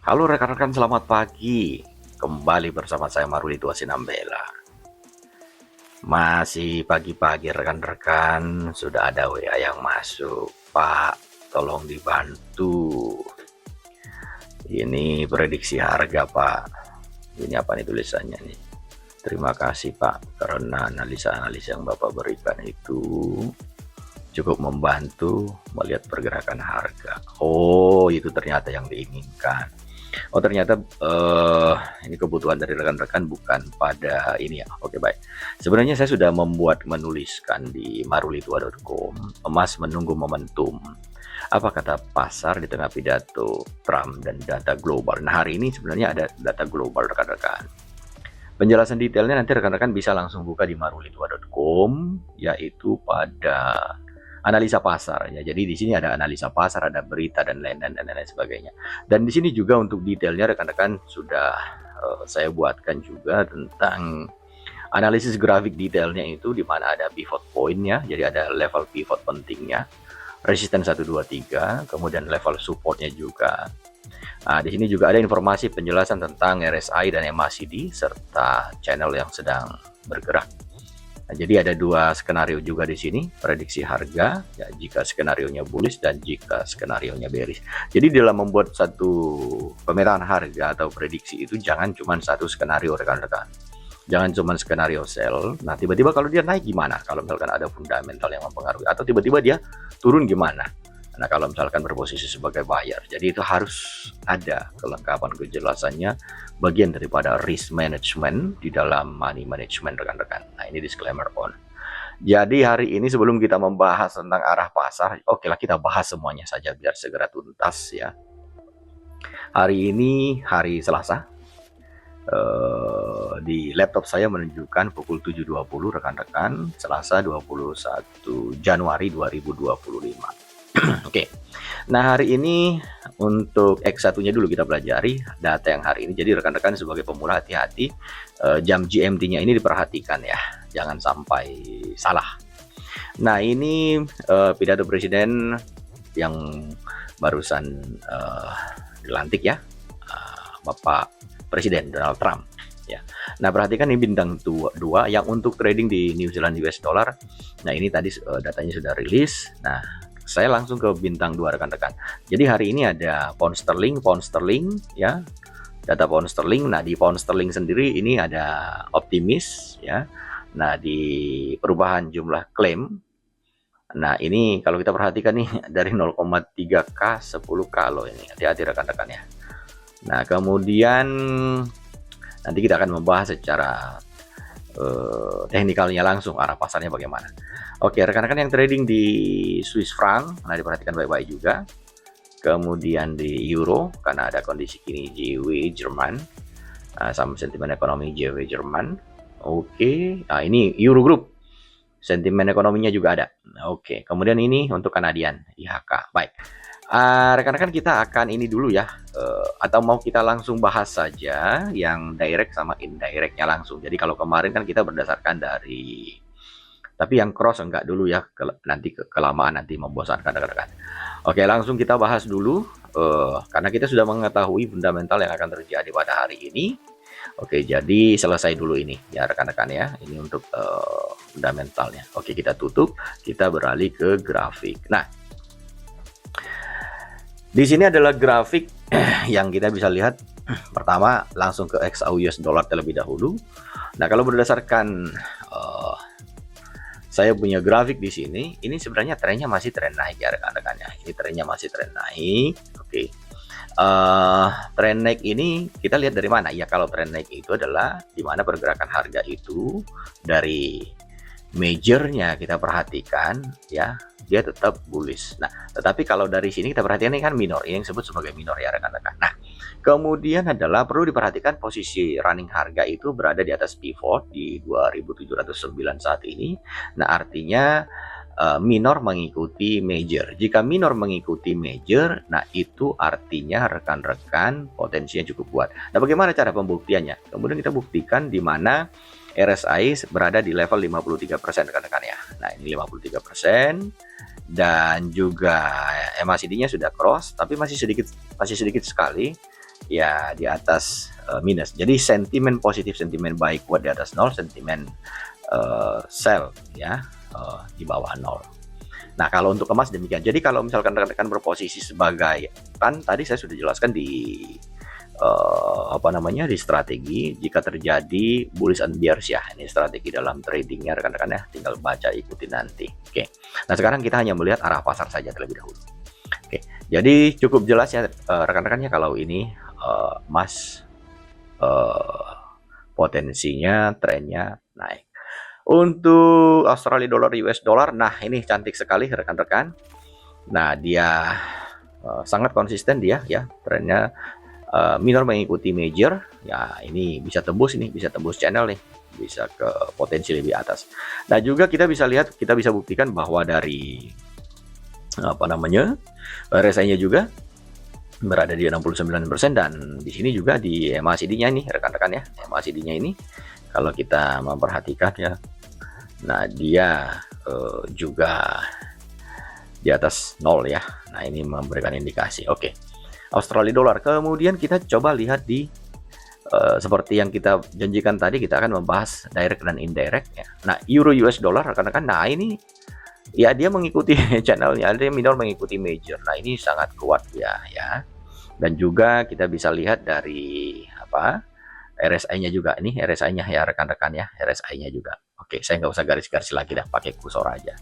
Halo rekan-rekan, selamat pagi. Kembali bersama saya Maruli Tua Sinambela. Masih pagi-pagi rekan-rekan, sudah ada WA yang masuk. Pak, tolong dibantu. Ini prediksi harga, Pak. Ini apa nih tulisannya nih? Terima kasih, Pak, karena analisa-analisa yang Bapak berikan itu cukup membantu melihat pergerakan harga. Oh, itu ternyata yang diinginkan. Oh, ternyata ini kebutuhan dari rekan-rekan bukan pada ini ya. Oke, baik. Sebenarnya saya sudah menuliskan di marulitua.com, emas menunggu momentum. Apa kata pasar di tengah pidato Trump dan data global. Nah, hari ini sebenarnya ada data global rekan-rekan. Penjelasan detailnya nanti rekan-rekan bisa langsung buka di marulitua.com, yaitu pada analisa pasar ya. Jadi di sini ada analisa pasar, ada berita dan lain-lain sebagainya. Dan di sini juga untuk detailnya rekan-rekan sudah saya buatkan juga tentang analisis grafik detailnya itu, di mana ada pivot point-nya. Jadi ada level pivot pentingnya, resisten 1 2 3, kemudian level supportnya juga. Nah, di sini juga ada informasi penjelasan tentang RSI dan MACD serta channel yang sedang bergerak. Nah, jadi ada dua skenario juga di sini, prediksi harga ya, jika skenarionya bullish dan jika skenarionya bearish. Jadi dalam membuat satu pemetaan harga atau prediksi itu jangan cuma satu skenario rekan-rekan. Jangan cuma skenario sell. Nah, tiba-tiba kalau dia naik gimana? Kalau misalkan ada fundamental yang mempengaruhi, atau tiba-tiba dia turun gimana? Nah, kalau misalkan berposisi sebagai buyer, jadi itu harus ada kelengkapan kejelasannya, bagian daripada risk management di dalam money management rekan-rekan. Nah, ini disclaimer on. Jadi hari ini sebelum kita membahas tentang arah pasar, oke lah kita bahas semuanya saja biar segera tuntas ya. Hari ini hari Selasa. Di laptop saya menunjukkan pukul 7.20 rekan-rekan, Selasa 21 Januari 2025. Oke. Nah, hari ini untuk X1-nya dulu kita pelajari data yang hari ini. Jadi rekan-rekan sebagai pemula hati-hati, jam GMT-nya ini diperhatikan ya. Jangan sampai salah. Nah, ini pidato presiden yang barusan dilantik ya, Bapak Presiden Donald Trump ya. Nah, perhatikan ini bintang 2 yang untuk trading di New Zealand US dollar. Nah, ini tadi datanya sudah rilis. Nah, saya langsung ke bintang 2 rekan-rekan. Jadi hari ini ada pound sterling ya. Data pound sterling. Nah, di pound sterling sendiri ini ada optimis ya. Nah, di perubahan jumlah klaim. Nah, ini kalau kita perhatikan nih dari 0,3K 10K loh ini. Hati-hati rekan-rekan ya. Nah, kemudian nanti kita akan membahas secara teknikalnya langsung arah pasarnya bagaimana. Oke, rekan-rekan yang trading di Swiss franc, nah diperhatikan baik-baik juga. Kemudian di euro, karena ada kondisi kini JW Jerman, sama sentimen ekonomi JW Jerman. Oke, nah ini euro group, sentimen ekonominya juga ada. Oke, kemudian ini untuk Kanadian IHK. Baik, rekan-rekan kita akan ini dulu ya, atau mau kita langsung bahas saja yang direct sama indirectnya langsung. Jadi kalau kemarin kan kita berdasarkan dari, tapi yang cross enggak dulu ya, nanti kelamaan nanti membosankan rekan-rekan. Oke, langsung kita bahas dulu, karena kita sudah mengetahui fundamental yang akan terjadi pada hari ini. Oke, jadi selesai dulu ini ya rekan-rekan ya, ini untuk fundamentalnya. Oke, kita tutup, kita beralih ke grafik. Nah, di sini adalah grafik yang kita bisa lihat. Pertama langsung ke XAU US dollar terlebih dahulu. Nah, kalau berdasarkan saya punya grafik di sini, ini sebenarnya trennya masih tren naik ya rekan-rekan ya. Ini trennya masih tren naik. Oke. Tren naik ini kita lihat dari mana? Ya, kalau tren naik itu adalah di mana pergerakan harga itu dari majornya kita perhatikan ya, dia tetap bullish. Nah, tetapi kalau dari sini kita perhatikan ini kan minor, ini yang disebut sebagai minor ya rekan-rekan. Nah, kemudian adalah perlu diperhatikan posisi running harga itu berada di atas pivot di 2709 saat ini. Nah, artinya minor mengikuti major. Jika minor mengikuti major, nah itu artinya rekan-rekan potensinya cukup kuat. Nah, bagaimana cara pembuktiannya? Kemudian kita buktikan di mana RSI berada di level 53% rekan-rekan ya. Nah, ini 53%, dan juga MACD-nya sudah cross, tapi masih sedikit sekali ya di atas minus. Jadi sentimen positif, sentimen buy kuat di atas 0, sentimen sell ya di bawah 0. Nah, kalau untuk emas demikian. Jadi kalau misalkan rekan-rekan berposisi sebagai, kan tadi saya sudah jelaskan di di strategi jika terjadi bullish and bearish ya. Ini strategi dalam tradingnya rekan-rekan ya, tinggal baca ikuti nanti. Oke. Nah, sekarang kita hanya melihat arah pasar saja terlebih dahulu. Oke. Jadi cukup jelas ya rekan-rekannya kalau ini emas potensinya trennya naik. Untuk Australia dollar, US dollar, nah ini cantik sekali rekan-rekan. Nah, dia sangat konsisten dia ya, trennya minor mengikuti major. Ya, ini bisa tembus channel nih, bisa ke potensi lebih atas. Nah, juga kita bisa lihat, kita bisa buktikan bahwa dari RSI-nya juga berada di 69%, dan di sini juga di MACD-nya ini rekan-rekan ya, MACD-nya ini kalau kita memperhatikan ya, nah dia juga di atas 0 ya. Nah, ini memberikan indikasi. Oke. Australia dollar. Kemudian kita coba lihat di seperti yang kita janjikan tadi, kita akan membahas direct dan indirect ya. Nah, euro US dollar rekan-rekan. Nah, ini ya dia mengikuti channelnya, dia minor mengikuti major. Nah, ini sangat kuat ya. Dan juga kita bisa lihat dari RSI-nya juga. Ini RSI-nya ya rekan-rekan ya, RSI-nya juga. Oke, saya nggak usah garis-garis lagi dah, pakai kursor aja.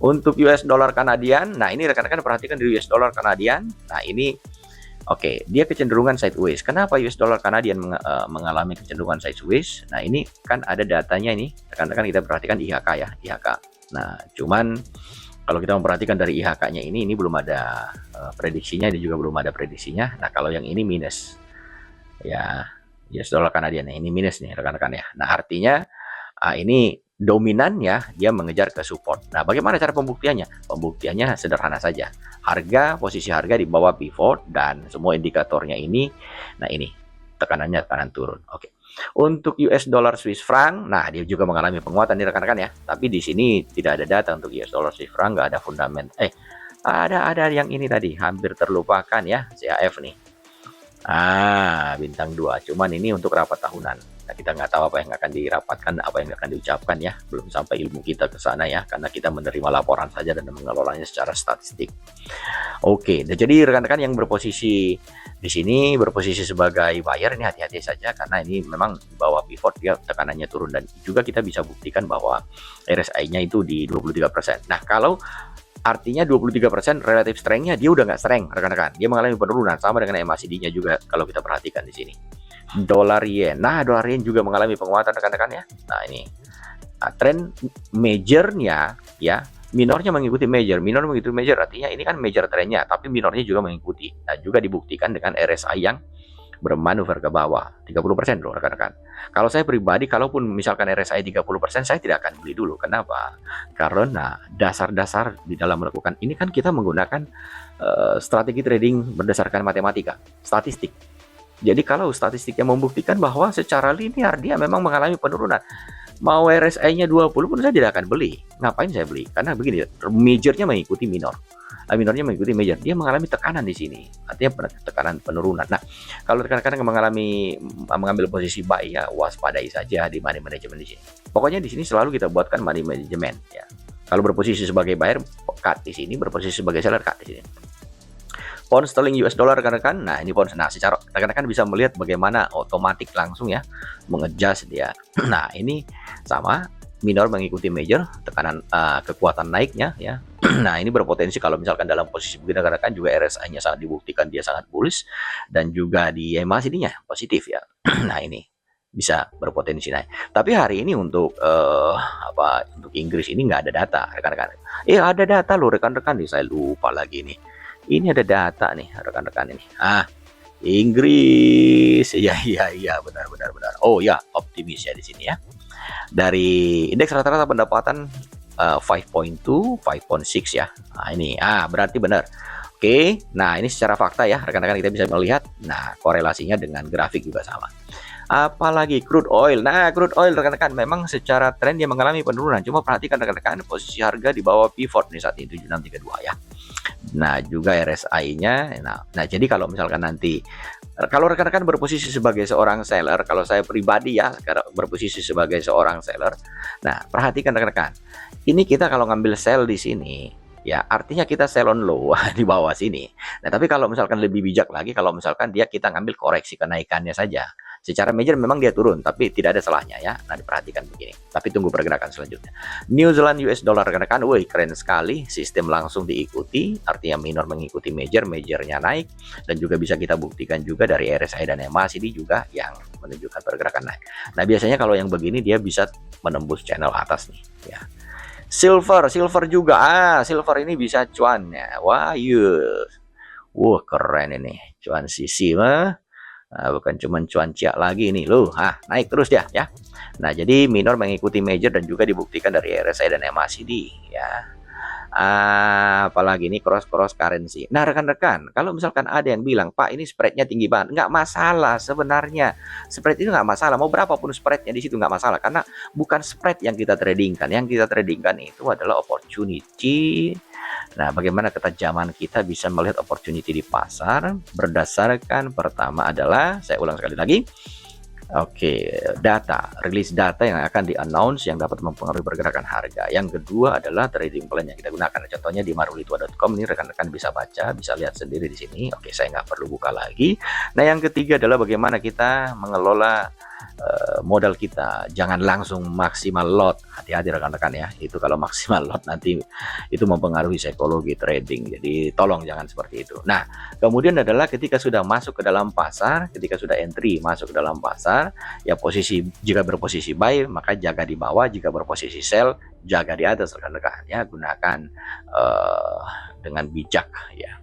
Untuk US dollar Kanadian, nah ini rekan-rekan perhatikan di US dollar Kanadian. Nah, ini oke, dia kecenderungan sideways. Kenapa US dollar Kanadian mengalami kecenderungan sideways? Nah, ini kan ada datanya ini. Rekan-rekan kita perhatikan IHK ya, IHK. Nah, cuman kalau kita memperhatikan dari IHK-nya ini belum ada prediksinya, ini juga belum ada prediksinya. Nah, kalau yang ini minus. Ya, US dollar Kanadian ini minus nih rekan-rekan ya. Nah, artinya ini dominannya dia mengejar ke support. Nah, bagaimana cara pembuktiannya? Pembuktiannya sederhana saja. Posisi harga di bawah pivot dan semua indikatornya ini. Nah, ini tekanannya tekanan turun. Oke. Untuk US dollar Swiss franc, nah dia juga mengalami penguatan nih rekan-rekan ya. Tapi di sini tidak ada data untuk US dollar Swiss franc, nggak ada fundament. Ada yang ini tadi hampir terlupakan ya, CHF nih. Bintang 2. Cuman ini untuk rapat tahunan. Nah, kita nggak tahu apa yang akan dirapatkan, apa yang akan diucapkan ya. Belum sampai ilmu kita ke sana ya, karena kita menerima laporan saja dan mengelolanya secara statistik. Oke, nah, jadi rekan-rekan yang berposisi di sini berposisi sebagai buyer ini hati-hati saja, karena ini memang di bawah pivot dia tekanannya turun, dan juga kita bisa buktikan bahwa RSI-nya itu di 23%. Nah, kalau artinya 23% relative strength-nya dia udah nggak strength rekan-rekan, dia mengalami penurunan sama dengan MACD-nya juga kalau kita perhatikan di sini. Dolar yen, nah dolar yen juga mengalami penguatan rekan-rekan ya. Nah, ini tren majornya ya, minornya mengikuti major, minor mengikuti major, artinya ini kan major trennya, tapi minornya juga mengikuti. Nah, juga dibuktikan dengan RSI yang bermanuver ke bawah 30% loh rekan-rekan. Kalau saya pribadi, kalaupun misalkan RSI 30%, saya tidak akan beli dulu. Kenapa? Karena dasar-dasar di dalam melakukan ini kan kita menggunakan strategi trading berdasarkan matematika, statistik. Jadi kalau statistiknya membuktikan bahwa secara linear dia memang mengalami penurunan, mau RSI-nya 20 pun saya tidak akan beli. Ngapain saya beli? Karena begini, majornya mengikuti minor. Minornya mengikuti major, dia mengalami tekanan di sini, artinya tekanan penurunan. Nah, kalau rekan-rekan mengambil posisi buy ya, waspadai saja di money management di sini. Pokoknya di sini selalu kita buatkan money management ya. Kalau berposisi sebagai buyer, cut di sini, berposisi sebagai seller, cut di sini. Pound sterling US dollar rekan-rekan, nah ini pound, nah secara rekan-rekan bisa melihat bagaimana otomatis langsung ya mengejas dia. Nah, ini sama, minor mengikuti major, tekanan kekuatan naiknya ya. Nah, ini berpotensi kalau misalkan dalam posisi begini rekan-rekan juga RSI-nya sangat dibuktikan dia sangat bullish, dan juga di MACD-nya positif ya. Nah, ini bisa berpotensi naik. Tapi hari ini untuk untuk Inggris ini nggak ada data rekan-rekan. Ada data loh rekan-rekan nih, saya lupa lagi nih. Ini ada data nih rekan-rekan ini. Inggris. Iya benar. Oh ya, optimis ya di sini ya. Dari indeks rata-rata pendapatan 5.2, 5.6 ya. Nah, ini berarti benar. Oke. Nah, ini secara fakta ya rekan-rekan kita bisa melihat. Nah, korelasinya dengan grafik juga sama. Apalagi crude oil. Nah, crude oil rekan-rekan memang secara tren dia mengalami penurunan. Cuma perhatikan rekan-rekan posisi harga di bawah pivot nih saat ini 7632 ya. Nah, juga RSI-nya. Nah, jadi kalau misalkan nanti Kalau rekan-rekan berposisi sebagai seorang seller, kalau saya pribadi ya, berposisi sebagai seorang seller. Nah, perhatikan rekan-rekan. Ini kita kalau ngambil sell di sini, ya artinya kita sell on low di bawah sini. Nah, tapi kalau misalkan lebih bijak lagi, kalau misalkan kita ngambil koreksi kenaikannya saja. Secara major memang dia turun, tapi tidak ada salahnya ya. Nah, diperhatikan begini. Tapi tunggu pergerakan selanjutnya. New Zealand US dollar rekan-rekan, woi keren sekali. Sistem langsung diikuti, artinya minor mengikuti major, majornya naik. Dan juga bisa kita buktikan juga dari RSI dan MACD juga yang menunjukkan pergerakan naik. Nah, biasanya kalau yang begini dia bisa menembus channel atas nih ya. Silver juga. Silver ini bisa cuannya. Wah, yes. Wah, keren ini. Cuan sisi mah. Nah, bukan cuma cuan ciak lagi nih loh. Naik terus ya. Nah, jadi minor mengikuti major dan juga dibuktikan dari RSI dan MACD ya. Apalagi ini cross currency. Nah, rekan-rekan, kalau misalkan ada yang bilang, Pak, ini spreadnya tinggi banget, nggak masalah sebenarnya. Spread itu nggak masalah, mau berapapun spreadnya di situ nggak masalah, karena bukan spread yang kita tradingkan. Yang kita tradingkan itu adalah opportunity. Nah, bagaimana ketajaman kita bisa melihat opportunity di pasar berdasarkan pertama adalah, saya ulang sekali lagi, oke, rilis data yang akan di-announce yang dapat mempengaruhi pergerakan harga. Yang kedua adalah trading plan yang kita gunakan. Contohnya di marulitua.com ini rekan-rekan bisa baca, bisa lihat sendiri di sini. Oke, saya nggak perlu buka lagi. Nah, yang ketiga adalah bagaimana kita mengelola modal kita. Jangan langsung maksimal lot. Hati-hati rekan-rekan ya. Itu kalau maksimal lot nanti itu mempengaruhi psikologi trading. Jadi tolong jangan seperti itu. Nah, kemudian adalah ketika sudah masuk ke dalam pasar, ketika sudah entry masuk ke dalam pasar, ya jika berposisi buy maka jaga di bawah, jika berposisi sell jaga di atas rekan-rekan ya. Gunakan dengan bijak ya.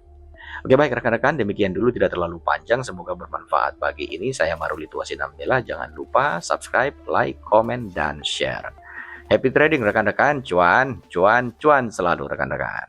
Oke, baik rekan-rekan, demikian dulu, tidak terlalu panjang, semoga bermanfaat pagi ini. Saya Marulitua Sinambela, jangan lupa subscribe, like, komen, dan share. Happy trading rekan-rekan, cuan selalu rekan-rekan.